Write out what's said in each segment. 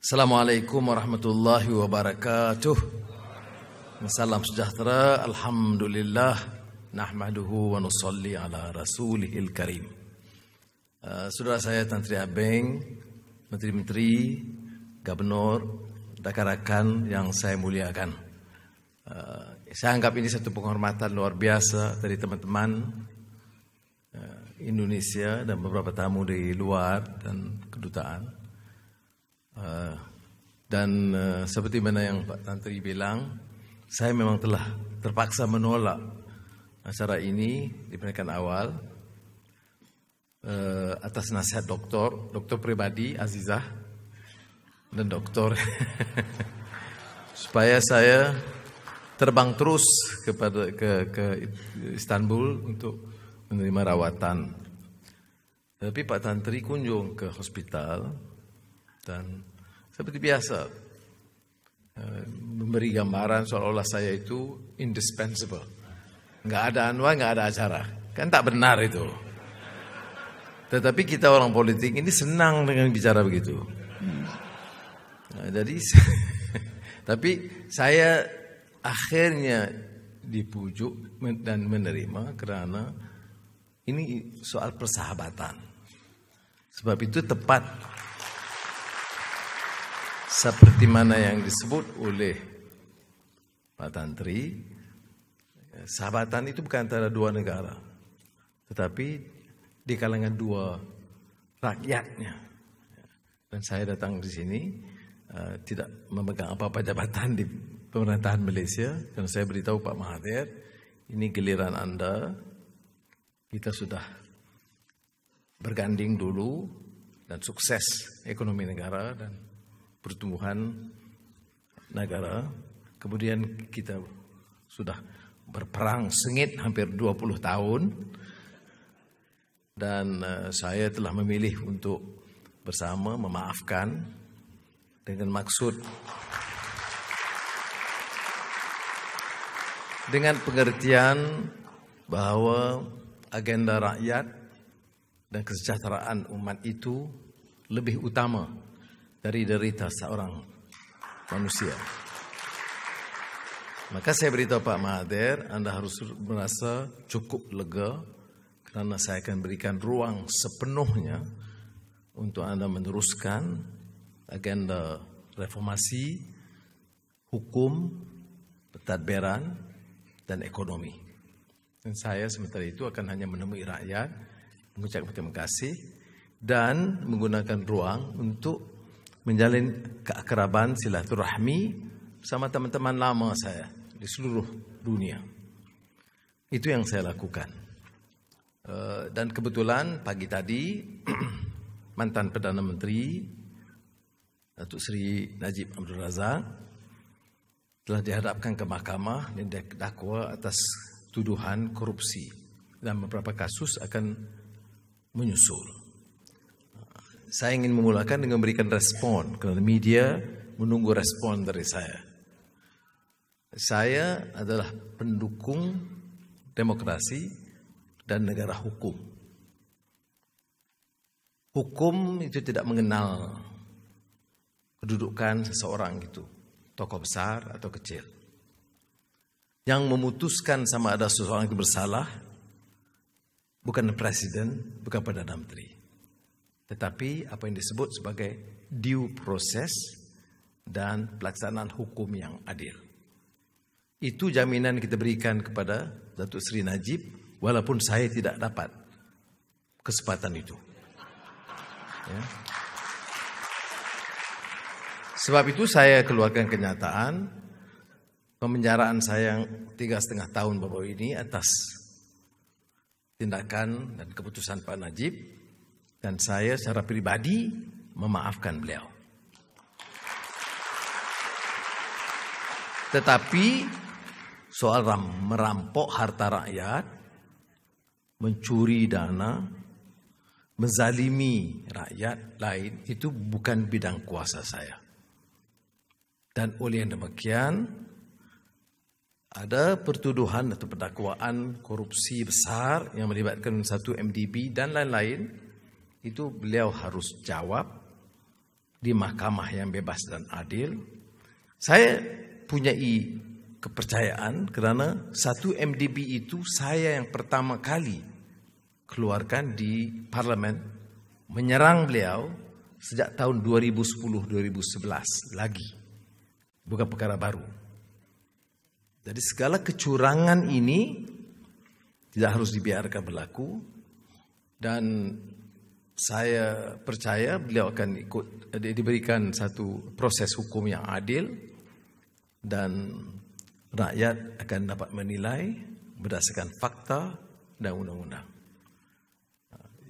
Assalamualaikum warahmatullahi wabarakatuh. Salam sejahtera. Alhamdulillah. Nahmaduhu wa nusalli ala rasulihil karim. Saudara saya Tan Sri Abeng, menteri-menteri, gubernur, rakan-rakan yang saya muliakan. Saya anggap ini satu penghormatan luar biasa dari teman-teman Indonesia dan beberapa tamu dari luar dan kedutaan. Dan seperti mana yang Pak Tantri bilang, saya memang telah terpaksa menolak acara ini di pernikahan awal atas nasihat doktor pribadi Azizah dan doktor supaya saya terbang terus ke Istanbul untuk menerima rawatan. Tapi Pak Tantri kunjung ke hospital dan seperti biasa memberi gambaran seolah-olah saya itu indispensable. Nggak ada Anwar, nggak ada acara. Kan tak benar itu. Tetapi kita orang politik ini senang dengan bicara begitu. Nah, jadi, tapi saya akhirnya dipujuk dan menerima karena ini soal persahabatan. Sebab itu tepat seperti mana yang disebut oleh Pak Tantri, sahabatan itu bukan antara dua negara, tetapi di kalangan dua rakyatnya. Dan saya datang di sini tidak memegang apa-apa jabatan di pemerintahan Malaysia, dan saya beritahu Pak Mahathir, ini giliran Anda, kita sudah berganding dulu dan sukses ekonomi negara dan pertumbuhan negara. Kemudian kita sudah berperang sengit hampir 20 tahun. Dan saya telah memilih untuk bersama memaafkan dengan maksud, dengan pengertian bahwa agenda rakyat dan kesejahteraan umat itu lebih utama dari derita seorang manusia. Maka saya beritahu Pak Mahathir, Anda harus merasa cukup lega kerana saya akan berikan ruang sepenuhnya untuk Anda meneruskan agenda reformasi, hukum, pentadbiran dan ekonomi. Dan saya sementara itu akan hanya menemui rakyat, mengucapkan terima kasih dan menggunakan ruang untuk menjalin keakraban silaturahmi sama teman-teman lama saya di seluruh dunia. Itu yang saya lakukan. Dan kebetulan pagi tadi mantan Perdana Menteri Datuk Seri Najib Abdul Razak telah dihadapkan ke mahkamah dan didakwa atas tuduhan korupsi dan beberapa kasus akan menyusul. Saya ingin memulakan dengan memberikan respon kerana media menunggu respon dari saya. Saya adalah pendukung demokrasi dan negara hukum. Hukum itu tidak mengenal kedudukan seseorang itu, tokoh besar atau kecil. Yang memutuskan sama ada seseorang itu bersalah bukan presiden, bukan Perdana Menteri, tetapi apa yang disebut sebagai due process dan pelaksanaan hukum yang adil. Itu jaminan kita berikan kepada Datuk Seri Najib, walaupun saya tidak dapat kesempatan itu. Ya. Sebab itu saya keluarkan kenyataan pemenjaraan saya yang 3,5 tahun baru ini atas tindakan dan keputusan Pak Najib. Dan saya secara pribadi memaafkan beliau. Tetapi soal merampok harta rakyat, mencuri dana, menzalimi rakyat lain, itu bukan bidang kuasa saya. Dan oleh yang demikian, ada pertuduhan atau pendakwaan korupsi besar yang melibatkan satu MDB dan lain-lain. Itu beliau harus jawab di mahkamah yang bebas dan adil. Saya punyai kepercayaan kerana satu MDB itu saya yang pertama kali keluarkan di parlimen, menyerang beliau sejak tahun 2010-2011 lagi. Bukan perkara baru. Jadi segala kecurangan ini tidak harus dibiarkan berlaku, dan saya percaya beliau akan diberikan satu proses hukum yang adil dan rakyat akan dapat menilai berdasarkan fakta dan undang-undang.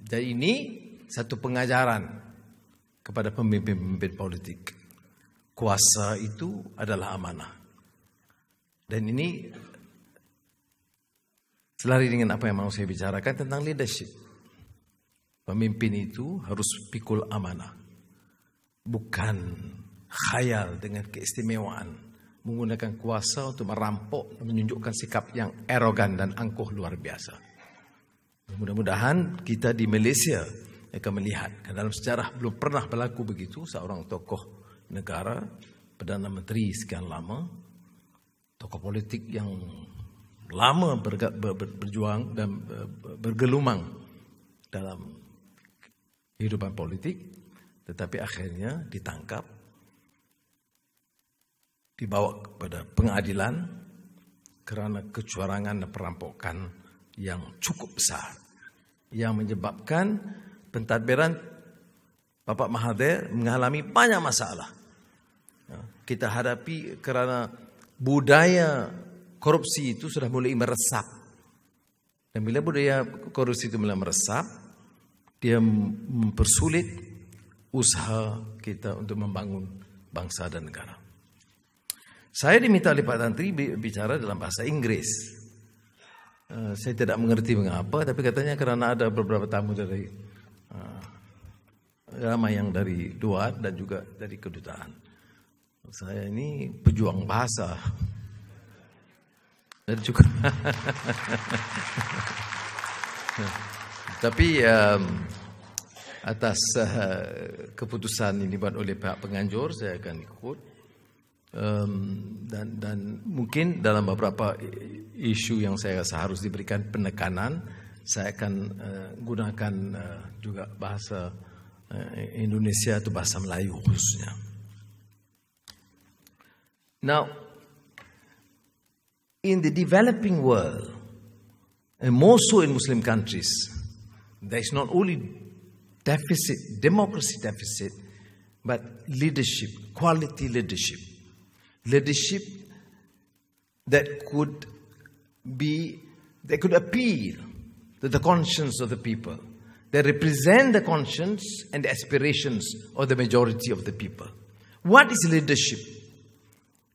Jadi ini satu pengajaran kepada pemimpin-pemimpin politik. Kuasa itu adalah amanah. Dan ini selari dengan apa yang mau saya bicarakan tentang leadership. Pemimpin itu harus pikul amanah. Bukan khayal dengan keistimewaan. Menggunakan kuasa untuk merampok dan menunjukkan sikap yang arogan dan angkuh luar biasa. Mudah-mudahan kita di Malaysia akan melihat. Dalam sejarah belum pernah berlaku begitu. Seorang tokoh negara, Perdana Menteri sekian lama, tokoh politik yang lama berjuang dan bergelumang dalam kehidupan politik, tetapi akhirnya ditangkap, dibawa kepada pengadilan kerana kecurangan dan perampokan yang cukup besar, yang menyebabkan pentadbiran Bapak Mahathir mengalami banyak masalah. Kita hadapi kerana budaya korupsi itu sudah mulai meresap. Dan bila budaya korupsi itu mulai meresap, dia mempersulit usaha kita untuk membangun bangsa dan negara. Saya diminta oleh Pak Tantri bicara dalam bahasa Inggris. Saya tidak mengerti mengapa, tapi katanya kerana ada beberapa tamu dari ramai yang dari luar dan juga dari kedutaan. Saya ini pejuang bahasa. Dan juga tapi atas keputusan ini dibuat oleh pihak penganjur, saya akan ikut. Dan mungkin dalam beberapa isu yang saya rasa harus diberikan penekanan, saya akan gunakan juga bahasa Indonesia atau bahasa Melayu khususnya. Now, in the developing world, and more so in Muslim countries, there is not only deficit, democracy deficit, but leadership, quality leadership. Leadership that could appeal to the conscience of the people, that represent the conscience and the aspirations of the majority of the people. What is leadership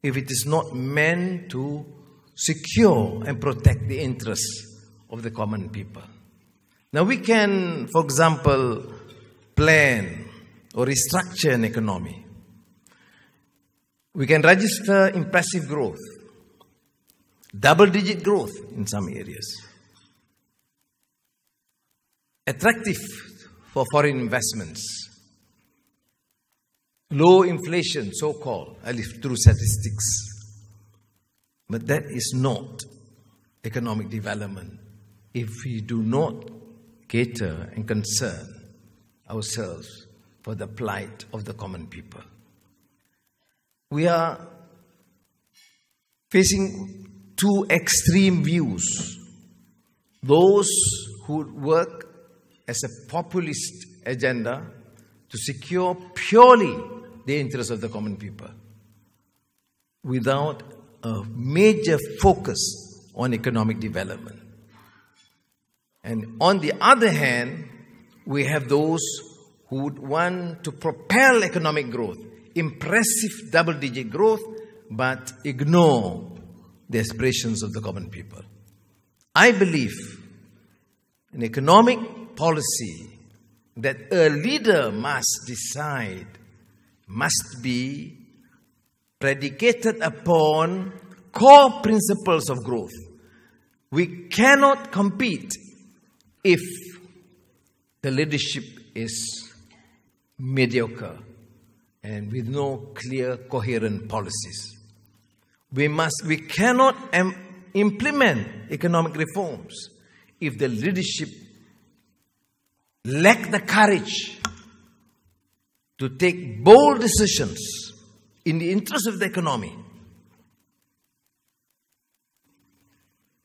if it is not meant to secure and protect the interests of the common people? Now we can, for example, plan or restructure an economy. We can register impressive growth, double-digit growth in some areas, attractive for foreign investments, low inflation, so-called, at least through statistics. But that is not economic development if we do not cater and concern ourselves for the plight of the common people. We are facing two extreme views. Those who work as a populist agenda to secure purely the interests of the common people without a major focus on economic development. And on the other hand, we have those who would want to propel economic growth, impressive double-digit growth, but ignore the aspirations of the common people. I believe an economic policy that a leader must decide must be predicated upon core principles of growth. We cannot compete if the leadership is mediocre, and with no clear, coherent policies. We cannot implement economic reforms if the leadership lack the courage to take bold decisions in the interest of the economy.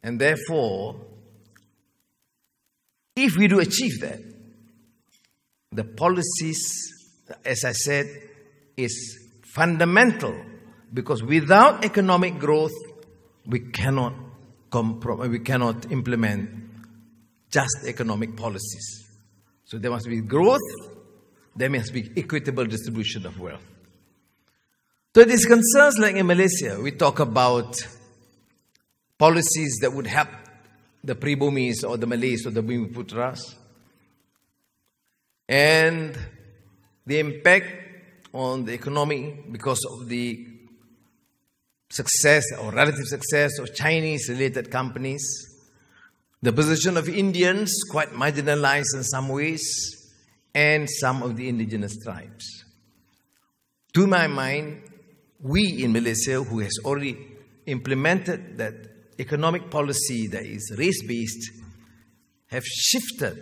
And therefore, if we do achieve that, the policies, as I said, is fundamental, because without economic growth, we cannot implement just economic policies. So there must be growth, there must be equitable distribution of wealth. So it is concerns like in Malaysia, we talk about policies that would help the Pribumis or the Malays or the Bumiputras, and the impact on the economy because of the success or relative success of Chinese-related companies, the position of Indians, quite marginalized in some ways, and some of the indigenous tribes. To my mind, we in Malaysia, who has already implemented that economic policy that is race-based, have shifted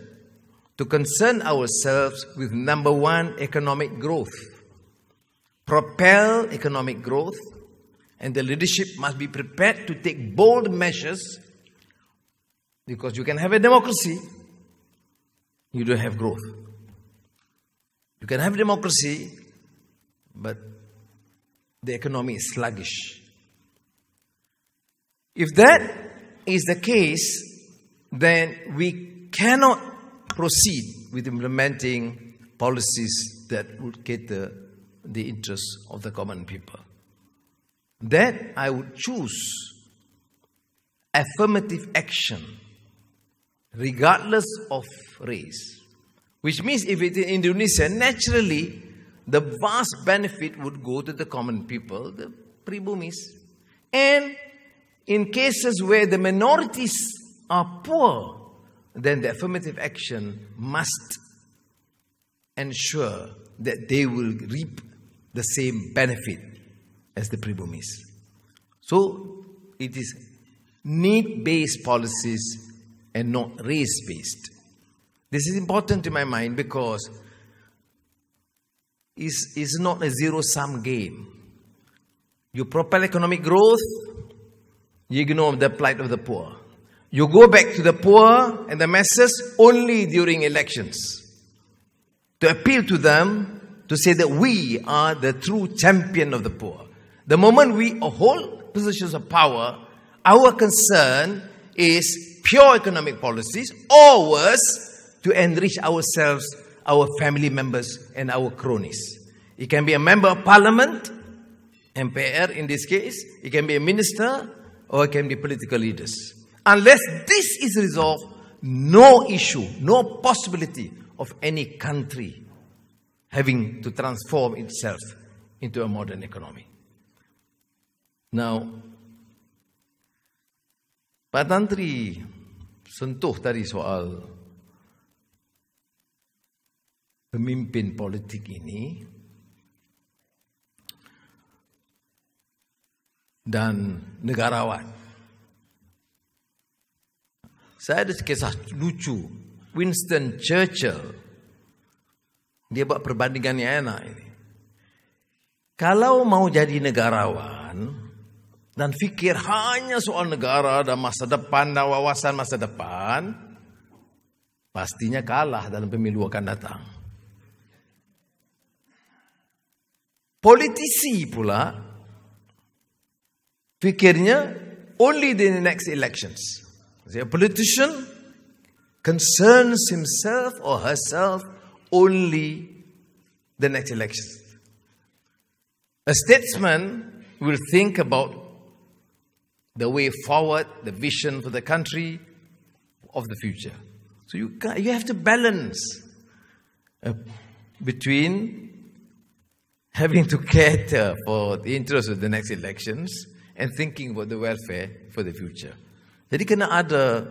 to concern ourselves with number one, economic growth. Propel economic growth, and the leadership must be prepared to take bold measures, because you can have a democracy, you don't have growth. You can have democracy, but the economy is sluggish. If that is the case, then we cannot proceed with implementing policies that would cater the interests of the common people. Then I would choose affirmative action, regardless of race. Which means if it's in Indonesia, naturally, the vast benefit would go to the common people, the Pribumis. And in cases where the minorities are poor, then the affirmative action must ensure that they will reap the same benefit as the Pribumis. So it is need-based policies and not race-based. This is important to my mind because it's not a zero-sum game. You propel economic growth, you ignore the plight of the poor. You go back to the poor and the masses only during elections to appeal to them, to say that we are the true champion of the poor. The moment we hold positions of power, our concern is pure economic policies, or worse, to enrich ourselves, our family members, and our cronies. It can be a member of parliament, MPR in this case, it can be a minister, or it can be political leaders. Unless this is resolved, no issue, no possibility of any country having to transform itself into a modern economy. Now, Pak Tantri sentuh tadi soal pemimpin politik ini dan negarawan. Saya ada kisah lucu. Winston Churchill, dia buat perbandingan yang enak ini. Kalau mau jadi negarawan dan fikir hanya soal negara dan masa depan dan wawasan masa depan, pastinya kalah dalam pemilu akan datang. Politisi pula fikirnya only in the next elections. A politician concerns himself or herself only the next elections. A statesman will think about the way forward, the vision for the country of the future. So you have to balance between having to cater for the interests of the next elections and thinking about the welfare for the future. Jadi kena ada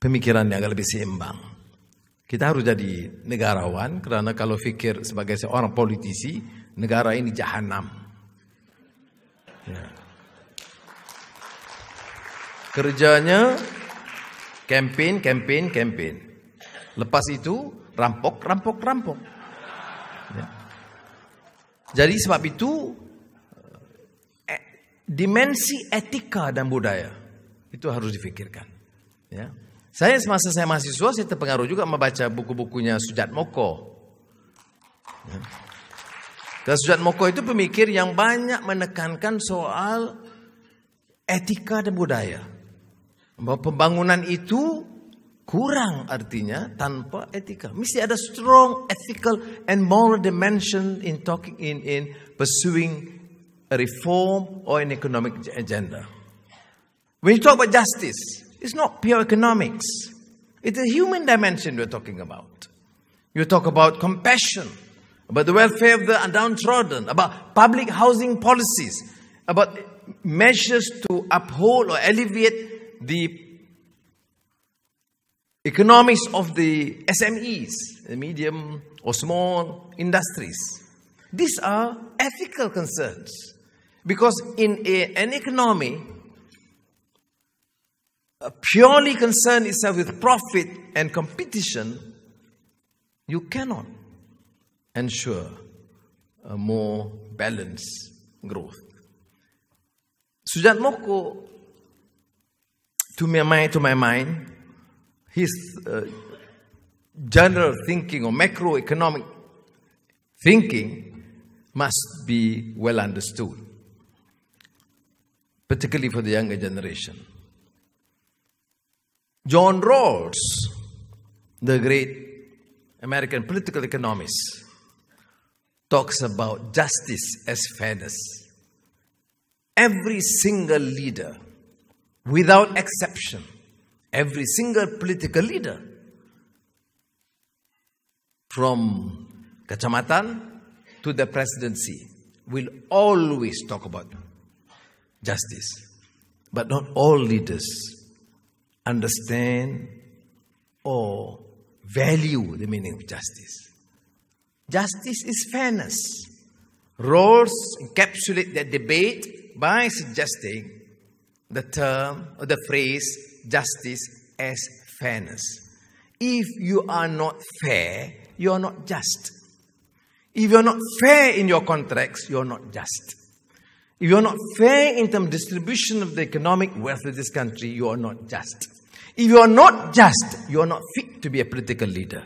pemikiran yang agak lebih seimbang. Kita harus jadi negarawan, karena kalau fikir sebagai seorang politisi, negara ini jahanam. Ya. Kerjanya campaign. Lepas itu rampok. Ya. Jadi sebab itu dimensi etika dan budaya itu harus difikirkan. Ya. Semasa saya mahasiswa, saya terpengaruh juga membaca buku-bukunya Sujat Moko. Ya. Karena Sujat Moko itu pemikir yang banyak menekankan soal etika dan budaya. Bahwa pembangunan itu kurang artinya tanpa etika. Mesti ada strong ethical and moral dimension in pursuing a reform or an economic agenda. When you talk about justice, it's not pure economics. It's a human dimension we're talking about. You talk about compassion, about the welfare of the downtrodden, about public housing policies, about measures to uphold or alleviate the economics of the SMEs, the medium or small industries. These are ethical concerns. Because in an economy, purely concerned itself with profit and competition, you cannot ensure a more balanced growth. Sujat Moko, to my mind, his general thinking or macroeconomic thinking must be well understood, particularly for the younger generation. John Rawls, the great American political economist, talks about justice as fairness. Every single leader, without exception, every single political leader, from Kecamatan to the presidency, will always talk about justice. But not all leaders understand or value the meaning of justice. Justice is fairness. Rawls encapsulate that debate by suggesting the term or the phrase justice as fairness. If you are not fair, you are not just. If you are not fair in your contracts, you are not just. If you are not fair in terms of distribution of the economic wealth of this country, you are not just. If you are not just, you are not fit to be a political leader.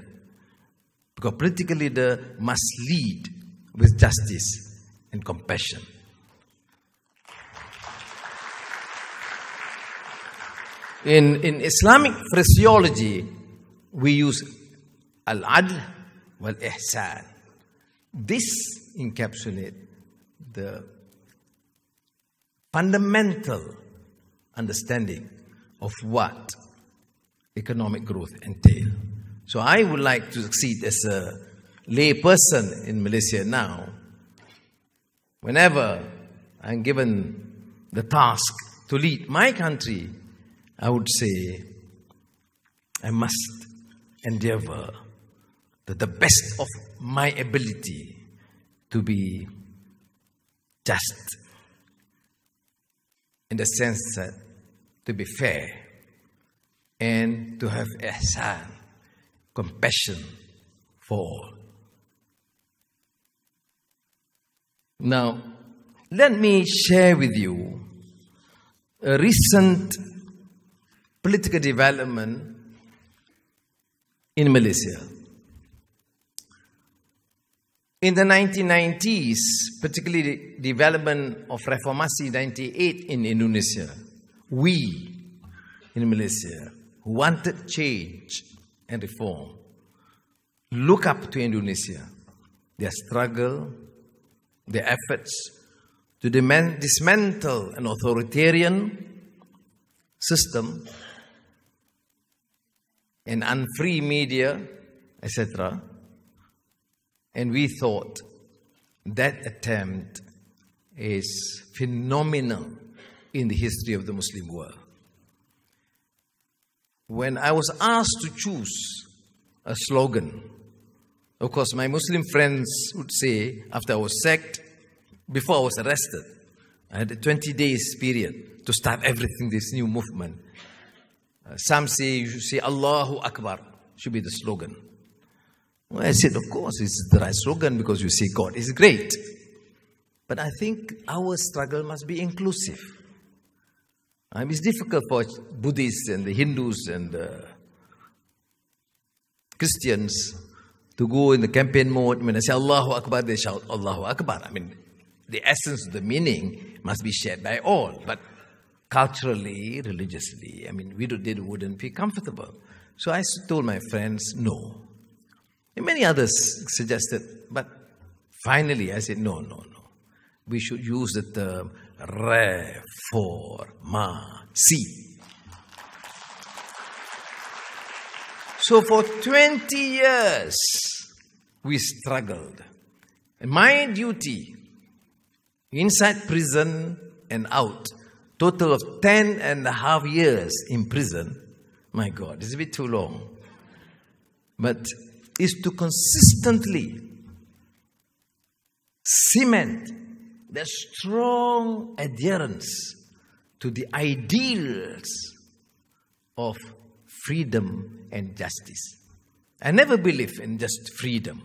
Because a political leader must lead with justice and compassion. In Islamic phraseology, we use al-adl wal-ihsan. This encapsulates the fundamental understanding of what economic growth entails. So I would like to succeed as a lay person in Malaysia now. Whenever I'm given the task to lead my country, I would say I must endeavor to the best of my ability to be just, in the sense that to be fair and to have ihsan, compassion for all. Now, let me share with you a recent political development in Malaysia. In the 1990s, particularly the development of Reformasi 98 in Indonesia, we in Malaysia who wanted change and reform look up to Indonesia, their struggle, their efforts to dismantle an authoritarian system, an unfree media, etc. And we thought that attempt is phenomenal in the history of the Muslim world. When I was asked to choose a slogan. Of course, my Muslim friends would say, after I was sacked, before I was arrested, I had a 20 days period to start everything, this new movement. Some say you should say Allahu Akbar, should be the slogan. Well, I said, of course, it's the right slogan because you say God is great. But I think our struggle must be inclusive. It's difficult for Buddhists and the Hindus and the Christians to go in the campaign mode. When I say Allahu Akbar, they shout Allahu Akbar. The essence of the meaning must be shared by all. But culturally, religiously, they wouldn't be comfortable. So I told my friends, no. And many others suggested, but finally I said, no. We should use the term reformasi. So for 20 years, we struggled. And my duty, inside prison and out, total of 10.5 years in prison. My God, it's a bit too long. But is to consistently cement the strong adherence to the ideals of freedom and justice. I never believe in just freedom.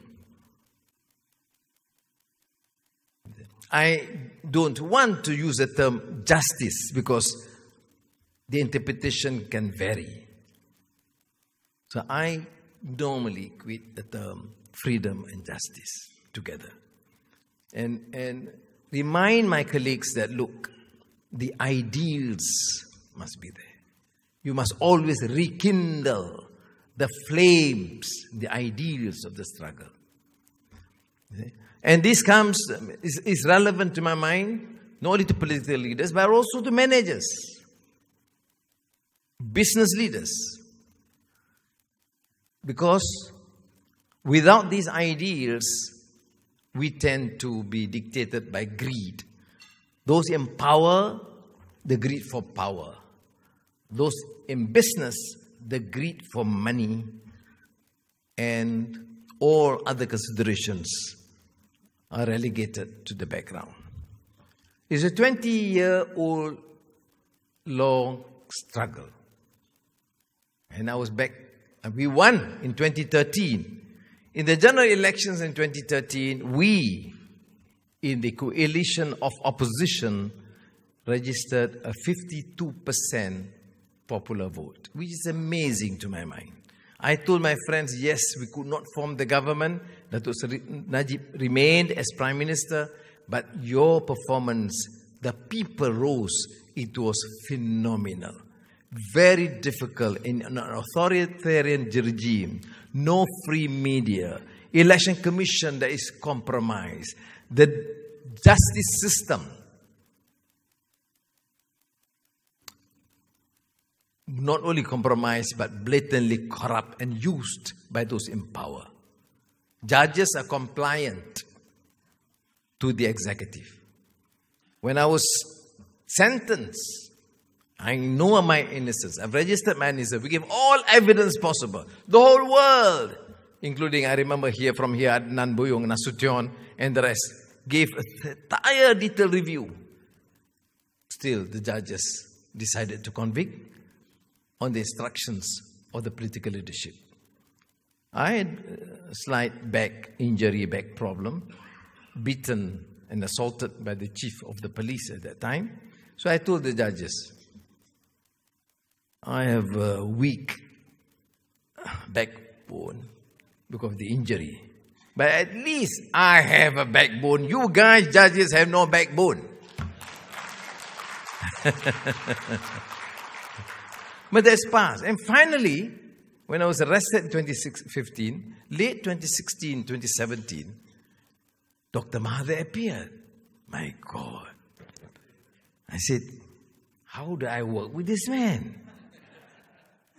I don't want to use the term justice because the interpretation can vary. So I normally equate the term freedom and justice together. And remind my colleagues that, look, the ideals must be there. You must always rekindle the flames, the ideals of the struggle. And this is relevant to my mind, not only to political leaders, but also to managers, business leaders. Because without these ideals, we tend to be dictated by greed. Those in power, the greed for power. Those in business, the greed for money, and all other considerations are relegated to the background. It's a 20-year-old long struggle. And I was back, and we won in 2013. In the general elections in 2013, we, in the coalition of opposition, registered a 52% popular vote, which is amazing to my mind. I told my friends, yes, we could not form the government. Datuk Seri Najib remained as Prime Minister, but your performance, the people rose. It was phenomenal. Very difficult in an authoritarian regime. No free media. Election Commission that is compromised. The justice system not only compromised, but blatantly corrupt and used by those in power. Judges are compliant to the executive. When I was sentenced, I know my innocence. I've registered my innocence. We gave all evidence possible. The whole world, including, I remember from here, Adnan Boyong, Nasution, and the rest, gave an entire detailed review. Still, the judges decided to convict on the instructions of the political leadership. I had a slight back problem, beaten and assaulted by the chief of the police at that time. So I told the judges, I have a weak backbone because of the injury. But at least I have a backbone. You guys, judges, have no backbone. But that's passed. And finally, when I was arrested in 2015, late 2016, 2017, Dr. Mahathir appeared. My God. I said, how do I work with this man?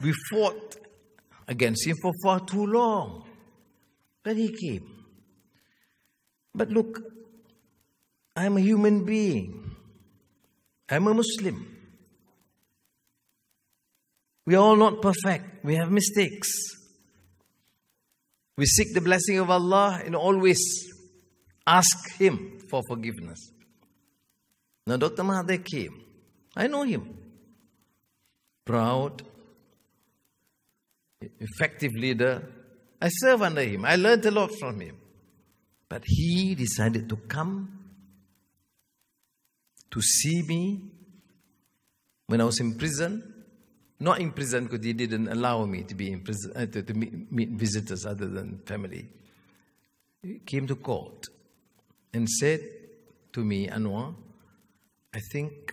We fought against him for far too long. But he came. But look, I'm a human being. I'm a Muslim. We are all not perfect. We have mistakes. We seek the blessing of Allah and always ask Him for forgiveness. Now Dr. Mahathir came. I know him. Proud, effective leader. I serve under him. I learned a lot from him. But he decided to come to see me when I was in prison. Not in prison because he didn't allow me to be in prison, to meet visitors other than family. He came to court and said to me, Anwar, I think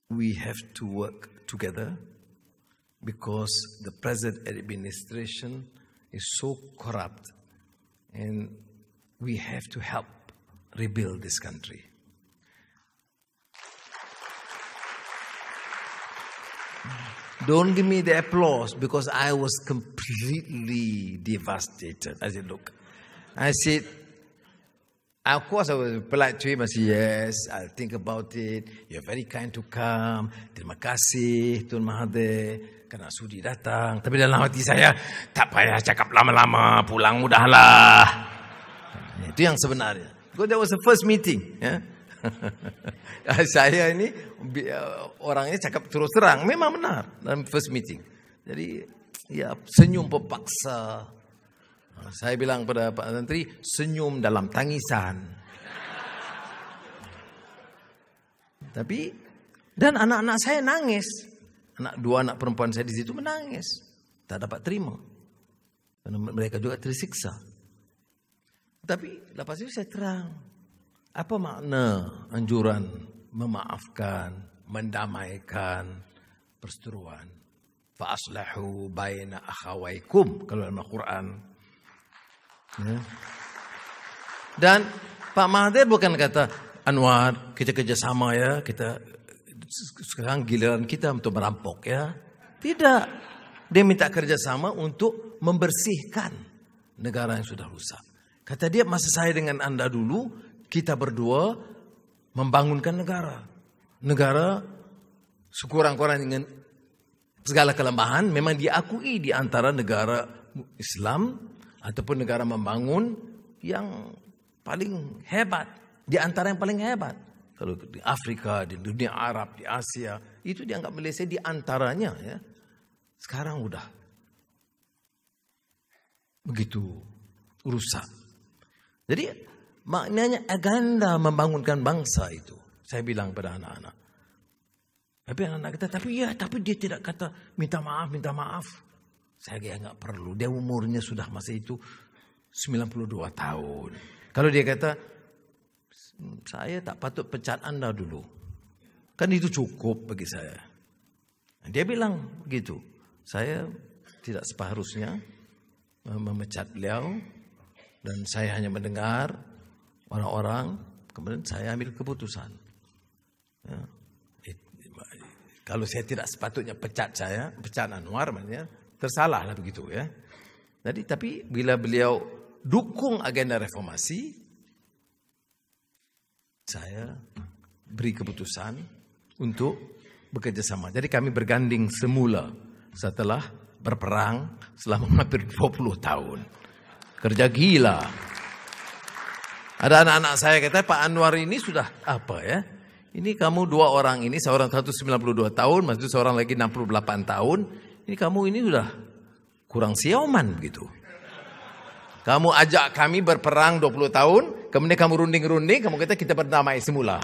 we have to work together because the present administration is so corrupt and we have to help rebuild this country. Don't give me the applause because I was completely devastated. I said, look, I said, of course I was polite to him. I said, yes, I'll think about it. You're very kind to come. Terima kasih, Tuan Mahathir, kerana sudi datang. Tapi dalam hati saya, tak payah cakap lama-lama, pulang mudahlah. Itu yang sebenarnya. Because that was the first meeting. Ya. Saya ini orangnya cakap terus terang, memang benar dalam first meeting. Jadi ya senyum terpaksa. Saya bilang pada Pak Menteri, senyum dalam tangisan. Tapi dan anak-anak saya nangis. Dua anak perempuan saya di situ menangis, tak dapat terima. Karena mereka juga tersiksa. Tapi lepas itu saya terang. Apa makna anjuran memaafkan, mendamaikan perseteruan? Fa aslahu baina akhawaikum kalau dalam Al-Quran. Ya. Dan Pak Mahathir bukan kata, Anwar, kita kerjasama ya, kita sekarang giliran kita untuk merampok ya. Tidak. Dia minta kerjasama untuk membersihkan negara yang sudah rusak. Kata dia, masa saya dengan anda dulu, kita berdua membangunkan negara. Negara sekurang-kurangnya dengan segala kelemahan memang diakui di antara negara Islam ataupun negara membangun yang paling hebat. Di antara yang paling hebat. Kalau di Afrika, di dunia Arab, di Asia, itu dianggap Malaysia di antaranya. Ya. Sekarang udah begitu rusak. Jadi maknanya agenda membangunkan bangsa itu. Saya bilang pada anak-anak. Tapi anak-anak kata, tapi dia tidak kata minta maaf. Saya kira enggak perlu. Dia umurnya sudah masa itu 92 tahun. Kalau dia kata, saya tak patut pecat anda dulu. Kan itu cukup bagi saya. Dia bilang begitu. Saya tidak seharusnya memecat beliau. Dan saya hanya mendengar orang-orang, kemudian saya ambil keputusan. Ya. Kalau saya tidak sepatutnya pecat Anwar, maknanya tersalahlah begitu ya. Jadi tapi bila beliau dukung agenda reformasi, saya beri keputusan untuk bekerja sama. Jadi kami berganding semula setelah berperang selama hampir 20 tahun. Kerja gila. Ada anak-anak saya kata, Pak Anwar ini sudah apa ya? Ini kamu dua orang ini, seorang 192 tahun, maksudnya seorang lagi 68 tahun. Ini kamu ini sudah kurang sioman gitu. Kamu ajak kami berperang 20 tahun, kemudian kamu runding-runding, kamu kata kita berdamai semula.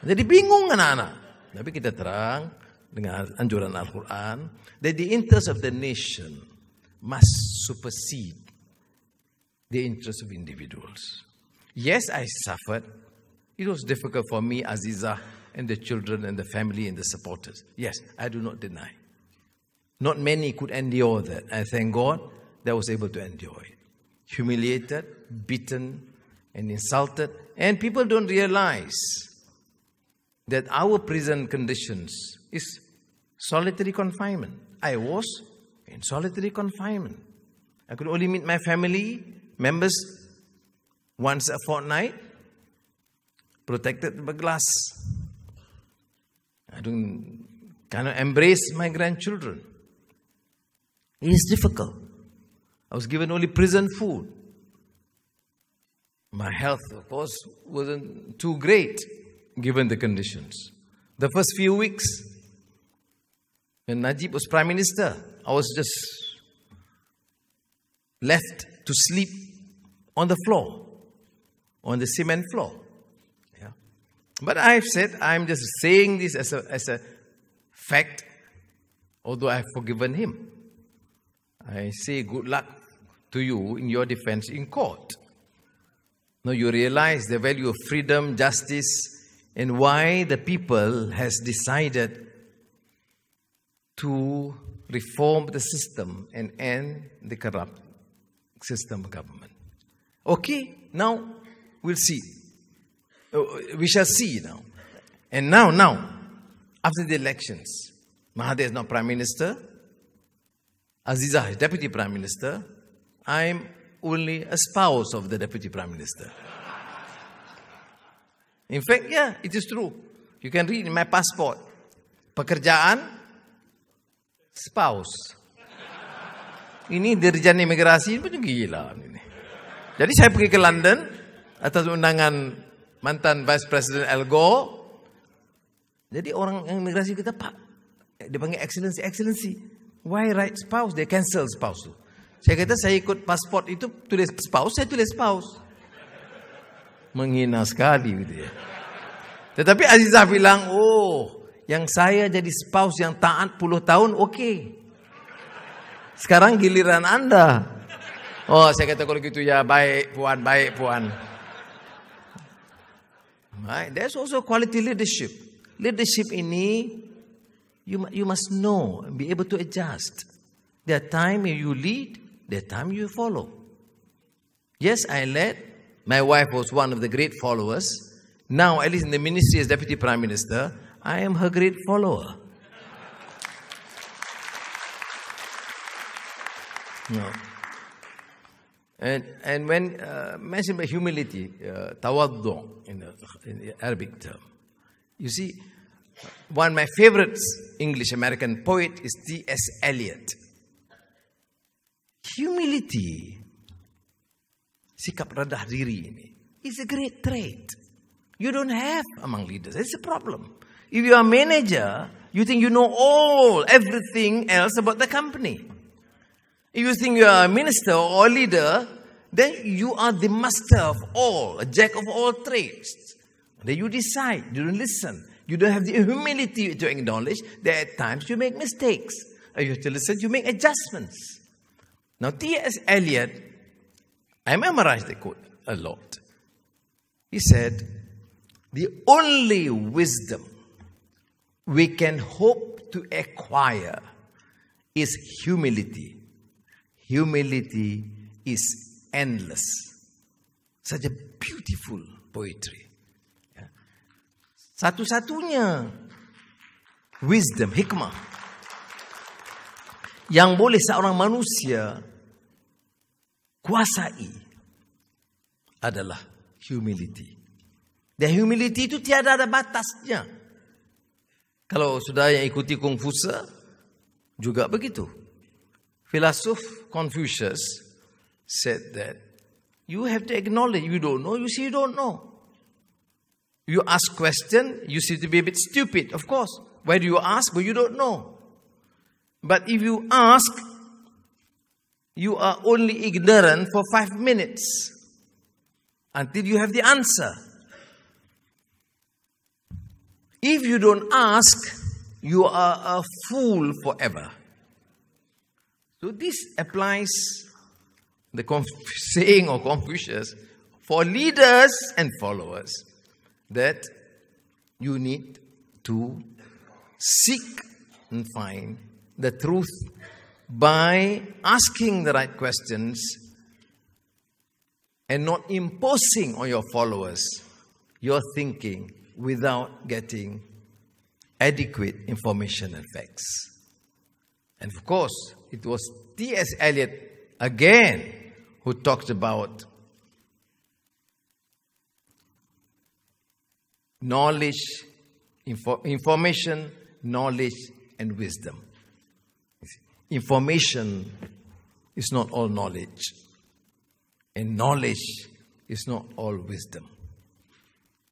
Jadi bingung anak-anak. Tapi kita terang dengan anjuran Al-Quran, that the interest of the nation must supersede the interest of individuals. Yes, I suffered. It was difficult for me, Azizah, and the children and the family and the supporters. Yes, I do not deny. Not many could endure that. I thank God that I was able to endure it. Humiliated, beaten, and insulted. And people don't realize that our prison conditions is solitary confinement. I was in solitary confinement. I could only meet my family members once a fortnight, protected by glass. I cannot embrace my grandchildren. It is difficult. I was given only prison food. My health, of course, wasn't too great given the conditions. The first few weeks, when Najib was Prime Minister, I was just left to sleep on the floor, on the cement floor. Yeah. But I've said, I'm just saying this as a fact, although I've forgiven him. I say good luck to you in your defense in court. Now you realize the value of freedom, justice, and why the people has decided to reform the system and end the corrupt system of government. Okay, now we'll see. We shall see now. And now, after the elections, Mahathir is now Prime Minister, Azizah is Deputy Prime Minister, I'm only a spouse of the Deputy Prime Minister. In fact, yeah, it is true. You can read in my passport. Pekerjaan, spouse. Ini dirjen imigrasi pun gila. Ini. Jadi saya pergi ke London atas undangan mantan Vice President Al Gore. Jadi orang yang imigrasi kita, Pak, dia panggil excellency. Why write spouse? They cancel spouse tu. Saya kata saya ikut pasport itu tulis spouse, saya tulis spouse. Menghina sekali gitu ya. Tetapi Azizah bilang, oh, yang saya jadi spouse yang taat 10 tahun, okey. Sekarang giliran Anda. Oh, saya kata kalau gitu ya, baik puan. Right? There's also quality leadership. Leadership ini, you must know, be able to adjust. There are times you lead, there are times you follow. Yes, I led. My wife was one of the great followers. Now, at least in the ministry as Deputy Prime Minister, I am her great follower. No. And when mentioned by humility, tawaddu in the Arabic term, you see, one of my favorite English-American poet is T.S. Eliot. Humility, sikap rendah diri ini, is a great trait. You don't have among leaders. It's a problem. If you are a manager, you think you know everything else about the company. If you think you are a minister or a leader, then you are the master of all, a jack of all trades. Then you decide, you don't listen. You don't have the humility to acknowledge that at times you make mistakes. You have to listen, you make adjustments. Now, T.S. Eliot, I memorized the quote a lot. He said, the only wisdom we can hope to acquire is humility. Humility is endless. Such a beautiful poetry. Satu-satunya wisdom, hikmah, yang boleh seorang manusia kuasai adalah humility. Dan humility itu tiada ada batasnya. Kalau sudah yang ikuti Confucius juga begitu. Filosof Confucius said that you have to acknowledge you don't know, you see you don't know. You ask question, you see to be a bit stupid, of course. Why do you ask? But you don't know. But if you ask, you are only ignorant for 5 minutes until you have the answer. If you don't ask, you are a fool forever. So this applies, the saying of Confucius, for leaders and followers, that you need to seek and find the truth by asking the right questions and not imposing on your followers your thinking without getting adequate information and facts. And of course, it was T.S. Eliot again who talked about knowledge, information, knowledge, and wisdom. Information is not all knowledge. And knowledge is not all wisdom.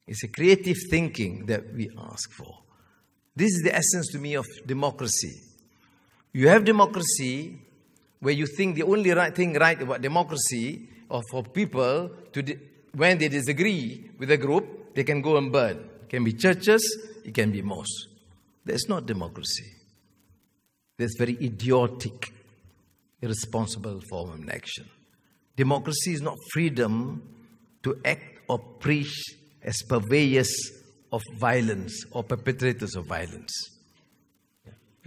It's a creative thinking that we ask for. This is the essence to me of democracy. You have democracy where you think the only thing right about democracy or for people when they disagree with a group, they can go and burn. It can be churches, it can be mosques. That's not democracy. That's very idiotic, irresponsible form of action. Democracy is not freedom to act or preach as purveyors of violence or perpetrators of violence.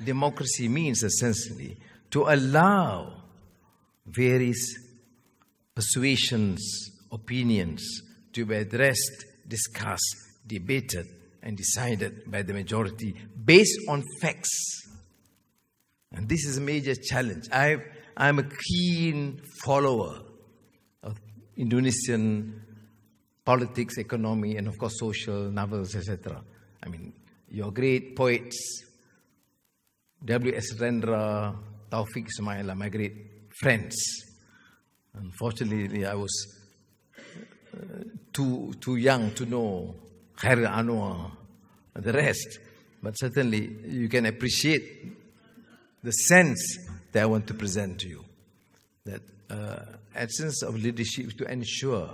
Democracy means essentially to allow various persuasions, opinions to be addressed, discussed, debated, and decided by the majority based on facts. And this is a major challenge. I'm a keen follower of Indonesian politics, economy, and of course social novels, etc. I mean, your great poets, W.S. Rendra, Taufik Ismail are my great friends. Unfortunately, I was too young to know Khairil Anwar and the rest. But certainly, you can appreciate the sense that I want to present to you. That essence of leadership is to ensure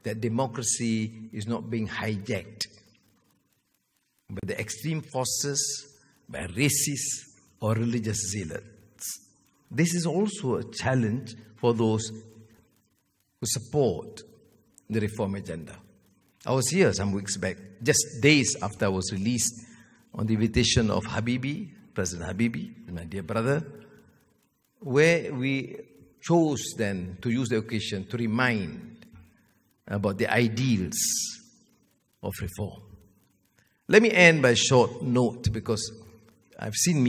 that democracy is not being hijacked by the extreme forces, by racist or religious zealots. This is also a challenge for those who support the reform agenda. I was here some weeks back, just days after I was released on the invitation of Habibie, President Habibie, my dear brother, where we chose then to use the occasion to remind about the ideals of reform. Let me end by a short note, because I've seen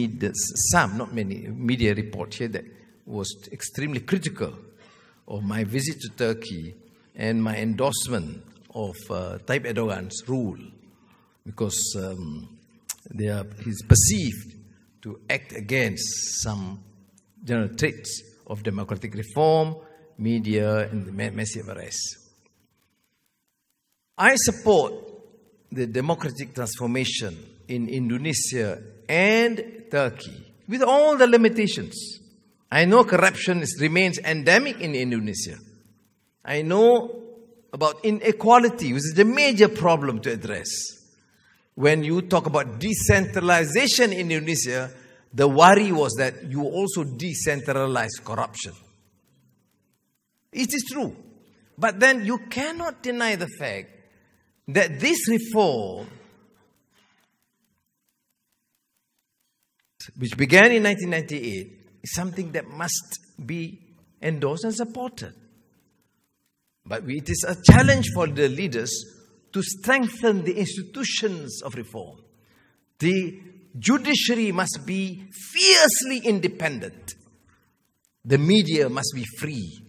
not many media reports here that was extremely critical of my visit to Turkey and my endorsement of Tayyip Erdogan's rule, because he's perceived to act against some general traits of democratic reform, media, and the massive arrests. I support the democratic transformation in Indonesia and Turkey with all the limitations. I know corruption remains endemic in Indonesia. I know about inequality, which is a major problem to address. When you talk about decentralization in Indonesia, the worry was that you also decentralize corruption. It is true. But then you cannot deny the fact that this reform, which began in 1998, is something that must be endorsed and supported. But it is a challenge for the leaders to strengthen the institutions of reform. The judiciary must be fiercely independent. The media must be free.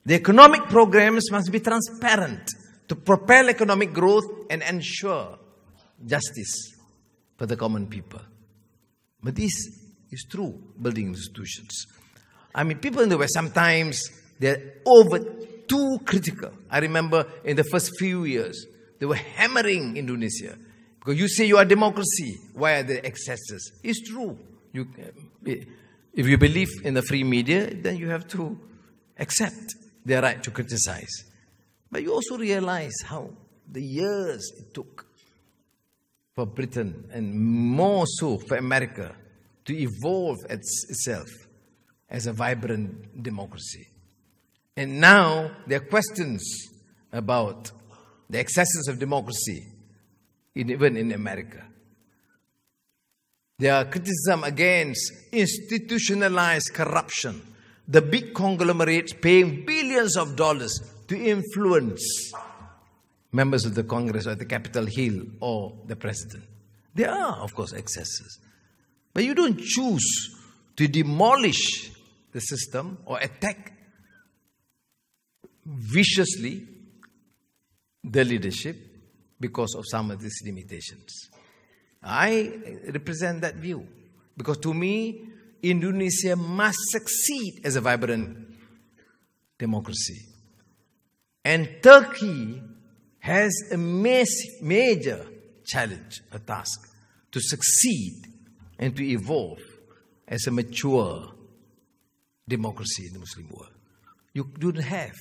The economic programs must be transparent to propel economic growth and ensure justice for the common people. But this is true, building institutions. I mean, people in the West, sometimes they're too critical. I remember in the first few years, they were hammering Indonesia. Because you say you are democracy, why are there excesses? It's true. If you believe in the free media, then you have to accept their right to criticize. But you also realize how the years it took for Britain, and more so for America, to evolve itself as a vibrant democracy. And now there are questions about the excesses of democracy, even in America. There are criticism against institutionalized corruption, the big conglomerates paying billions of dollars to influence members of the Congress or the Capitol Hill or the President. There are, of course, excesses. But you don't choose to demolish the system or attack viciously the leadership because of some of these limitations. I represent that view, because to me, Indonesia must succeed as a vibrant democracy. And Turkey has a major challenge, a task, to succeed and to evolve as a mature democracy in the Muslim world. You don't have.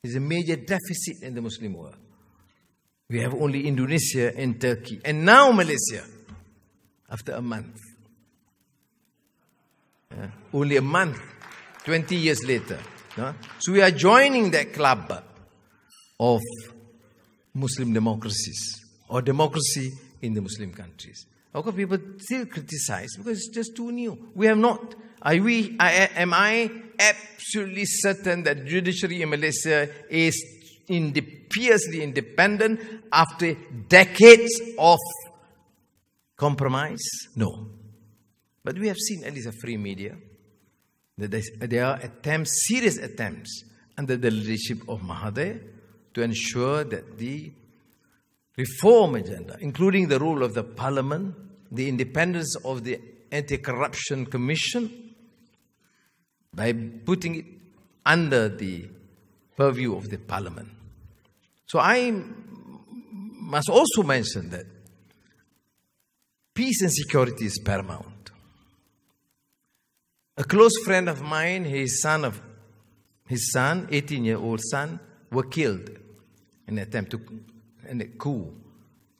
There's a major deficit in the Muslim world. We have only Indonesia and Turkey. And now Malaysia, after a month. Only a month, 20 years later. So we are joining that club of Muslim democracies, or democracy in the Muslim countries. Of course, people still criticize because it's just too new. We have not. Am I absolutely certain that judiciary in Malaysia is fiercely independent after decades of compromise? No. But we have seen at least a free media, that there are attempts, serious attempts, under the leadership of Mahathir to ensure that the reform agenda, including the role of the parliament, the independence of the Anti-Corruption Commission, by putting it under the purview of the parliament. So I must also mention that peace and security is paramount. A close friend of mine, his son, 18-year-old son, were killed in an attempt in a coup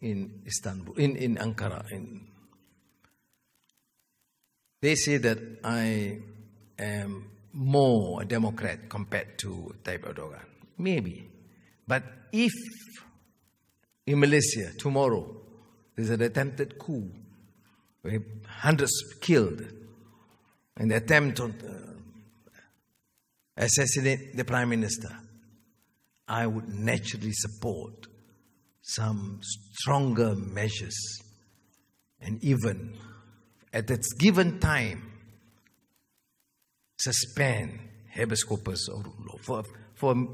in Istanbul, in Ankara. They say that I am more a Democrat compared to Tayyip Erdogan. Maybe. But if in Malaysia tomorrow there's an attempted coup, where hundreds killed, an attempt to assassinate the Prime Minister, I would naturally support some stronger measures, and even at its given time suspend habeas corpus or rule of law for a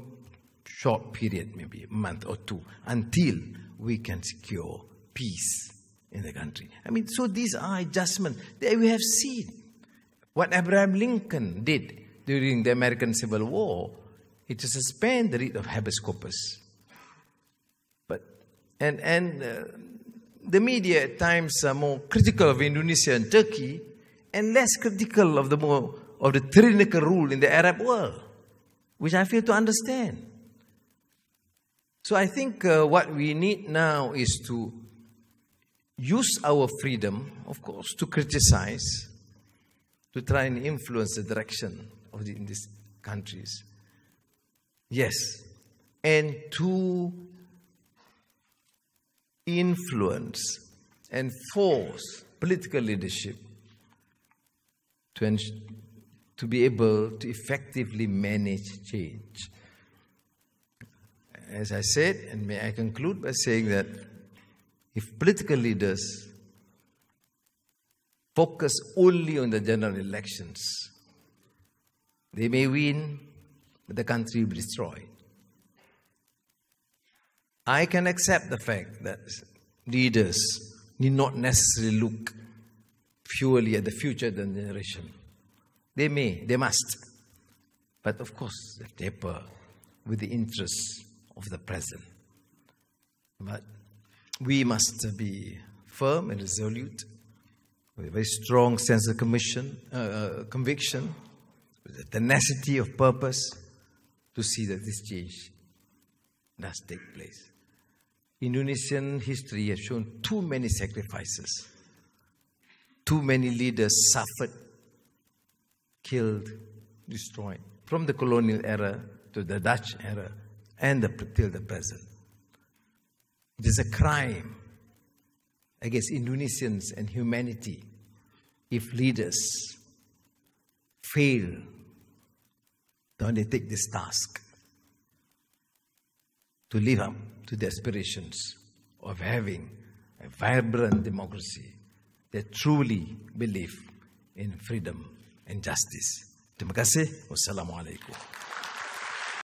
short period, maybe a month or two, until we can secure peace in the country. I mean, so these are adjustments that we have seen. What Abraham Lincoln did during the American Civil War, it to suspend the writ of habeas corpus. The media at times are more critical of Indonesia and Turkey, and less critical of the tyrannical rule in the Arab world, which I fail to understand. So I think what we need now is to use our freedom, of course, to criticize, to try and influence the direction of in these countries. Yes, and to influence and force political leadership to be able to effectively manage change. As I said, and may I conclude by saying that if political leaders focus only on the general elections, they may win, but the country will be destroyed. I can accept the fact that leaders need not necessarily look purely at the future generation. They must. But of course, they taper with the interests of the present. But we must be firm and resolute, with a very strong sense of conviction, with the tenacity of purpose, to see that this change does take place. Indonesian history has shown too many sacrifices. Too many leaders suffered, killed, destroyed, from the colonial era to the Dutch era and till the present. It is a crime against Indonesians and humanity if leaders fail to undertake this task, to live up to the aspirations of having a vibrant democracy that truly believe in freedom and justice. Terima kasih. Wassalamualaikum.